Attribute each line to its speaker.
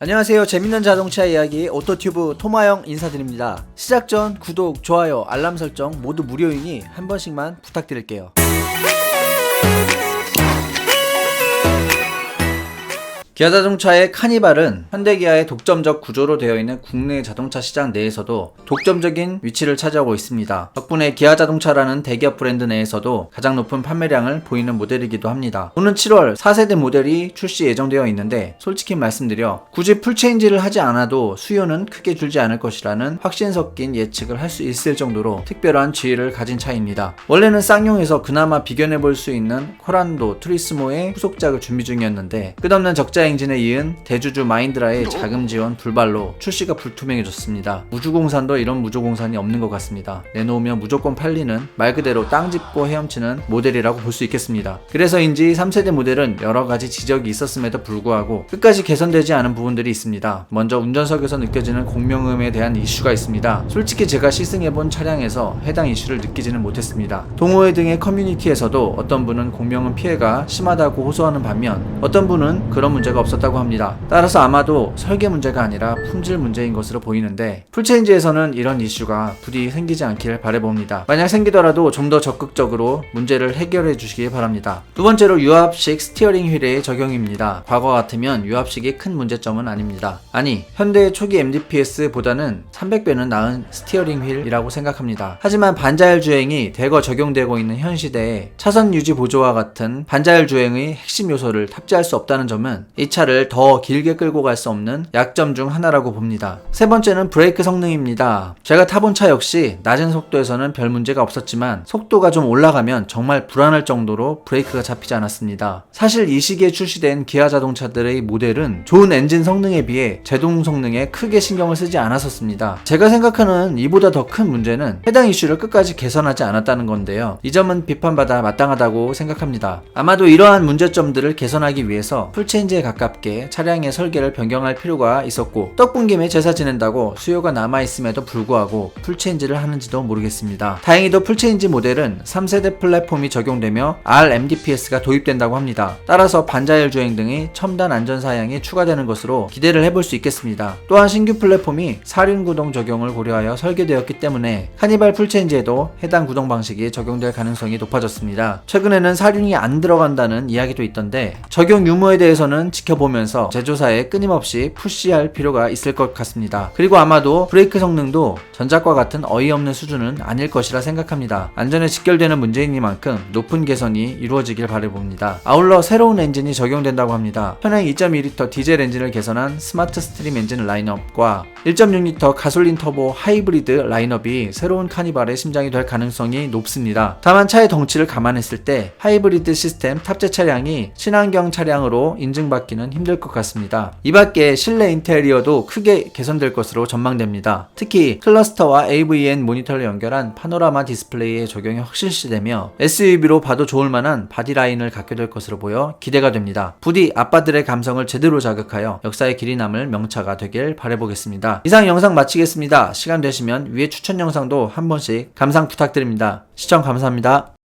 Speaker 1: 안녕하세요. 재밌는 자동차 이야기 오토튜브 토마형 인사드립니다. 시작 전 구독, 좋아요, 알람 설정 모두 무료이니 한 번씩만 부탁드릴게요. 기아자동차의 카니발은 현대기아의 독점적 구조로 되어 있는 국내 자동차 시장 내에서도 독점적인 위치를 차지하고 있습니다. 덕분에 기아자동차라는 대기업 브랜드 내에서도 가장 높은 판매량을 보이는 모델이기도 합니다. 오는 7월 4세대 모델이 출시 예정되어 있는데 솔직히 말씀드려 굳이 풀체인지를 하지 않아도 수요는 크게 줄지 않을 것이라는 확신 섞인 예측을 할 수 있을 정도로 특별한 지위를 가진 차입니다. 원래는 쌍용에서 그나마 비견해볼 수 있는 코란도, 투리스모의 후속작을 준비 중이었는데 끝없는 적자 엔진에 이은 대주주 마인드라의 자금 지원 불발로 출시가 불투명해졌습니다. 무주공산도 이런 무주공산이 없는 것 같습니다. 내놓으면 무조건 팔리는 말 그대로 땅 짚고 헤엄치는 모델이라고 볼 수 있겠습니다. 그래서인지 3세대 모델은 여러가지 지적이 있었음에도 불구하고 끝까지 개선되지 않은 부분들이 있습니다. 먼저 운전석에서 느껴지는 공명음에 대한 이슈가 있습니다. 솔직히 제가 시승해본 차량에서 해당 이슈를 느끼지는 못했습니다. 동호회 등의 커뮤니티에서도 어떤 분은 공명음 피해가 심하다고 호소하는 반면 어떤 분은 그런 문제가 없었다고 합니다. 따라서 아마도 설계 문제가 아니라 품질 문제인 것으로 보이는데 풀체인지에서는 이런 이슈가 부디 생기지 않기를 바라봅니다. 만약 생기더라도 좀 더 적극적으로 문제를 해결해 주시기 바랍니다. 두 번째로 유압식 스티어링 휠의 적용입니다. 과거 같으면 유압식이 큰 문제점은 아닙니다. 아니, 현대의 초기 MDPS보다는 300배는 나은 스티어링 휠이라고 생각합니다. 하지만 반자율 주행이 대거 적용되고 있는 현 시대에 차선 유지 보조와 같은 반자율 주행의 핵심 요소를 탑재할 수 없다는 점은 이 차를 더 길게 끌고 갈 수 없는 약점 중 하나라고 봅니다. 세 번째는 브레이크 성능입니다. 제가 타본 차 역시 낮은 속도에서는 별 문제가 없었지만 속도가 좀 올라가면 정말 불안할 정도로 브레이크가 잡히지 않았습니다. 사실 이 시기에 출시된 기아 자동차들의 모델은 좋은 엔진 성능에 비해 제동 성능에 크게 신경을 쓰지 않았었습니다. 제가 생각하는 이보다 더 큰 문제는 해당 이슈를 끝까지 개선하지 않았다는 건데요. 이 점은 비판받아 마땅하다고 생각합니다. 아마도 이러한 문제점들을 개선하기 위해서 풀체인지에 가깝게 차량의 설계를 변경할 필요가 있었고 떡분 김에 제사 지낸다고 수요가 남아있음에도 불구하고 풀체인지를 하는지도 모르겠습니다. 다행히도 풀체인지 모델은 3세대 플랫폼이 적용되며 RMDPS가 도입된다고 합니다. 따라서 반자율 주행 등의 첨단 안전사양이 추가되는 것으로 기대를 해볼 수 있겠습니다. 또한 신규 플랫폼이 사륜 구동 적용을 고려하여 설계되었기 때문에 카니발 풀체인지에도 해당 구동 방식이 적용될 가능성이 높아졌습니다. 최근에는 사륜이 안 들어간다는 이야기도 있던데 적용 유무에 대해서는 지켜보면서 제조사에 끊임없이 푸시할 필요가 있을 것 같습니다. 그리고 아마도 브레이크 성능도 전작과 같은 어이없는 수준은 아닐 것이라 생각합니다. 안전에 직결되는 문제이니만큼 높은 개선이 이루어지길 바라봅니다. 아울러 새로운 엔진이 적용된다고 합니다. 현행 2.2L 디젤 엔진을 개선한 스마트 스트림 엔진 라인업과 1.6L 가솔린 터보 하이브리드 라인업이 새로운 카니발의 심장이 될 가능성이 높습니다. 다만 차의 덩치를 감안했을 때 하이브리드 시스템 탑재 차량이 친환경 차량으로 인증받기는 힘들 것 같습니다. 이 밖에 실내 인테리어도 크게 개선될 것으로 전망됩니다. 특히 클러스터와 AVN 모니터를 연결한 파노라마 디스플레이의 적용이 확실시되며 SUV로 봐도 좋을 만한 바디라인을 갖게 될 것으로 보여 기대가 됩니다. 부디 아빠들의 감성을 제대로 자극하여 역사의 길이 남을 명차가 되길 바라보겠습니다. 이상 영상 마치겠습니다. 시간 되시면 위에 추천 영상도 한 번씩 감상 부탁드립니다. 시청 감사합니다.